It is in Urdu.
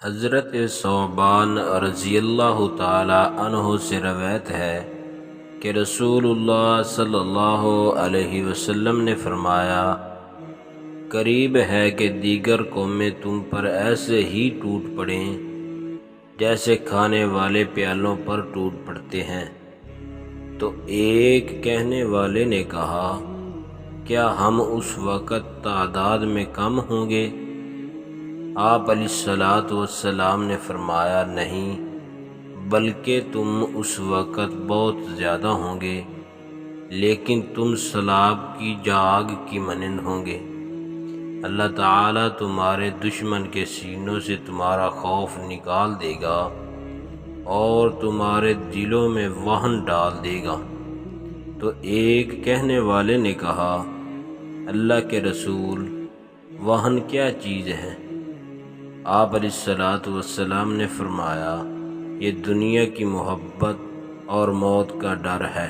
حضرت ثوبان رضی اللہ تعالی عنہ سے روایت ہے کہ رسول اللہ صلی اللہ علیہ وسلم نے فرمایا، قریب ہے کہ دیگر قومیں تم پر ایسے ہی ٹوٹ پڑیں جیسے کھانے والے پیالوں پر ٹوٹ پڑتے ہیں۔ تو ایک کہنے والے نے کہا، کیا ہم اس وقت تعداد میں کم ہوں گے؟ آپ علیہ الصلوۃ والسلام نے فرمایا، نہیں، بلکہ تم اس وقت بہت زیادہ ہوں گے، لیکن تم سلاب کی جاگ کی مانند ہوں گے۔ اللہ تعالیٰ تمہارے دشمن کے سینوں سے تمہارا خوف نکال دے گا اور تمہارے دلوں میں وہن ڈال دے گا۔ تو ایک کہنے والے نے کہا، اللہ کے رسول، وہن کیا چیز ہے؟ آپ علیہ الصلوۃ والسلام نے فرمایا، یہ دنیا کی محبت اور موت کا ڈر ہے۔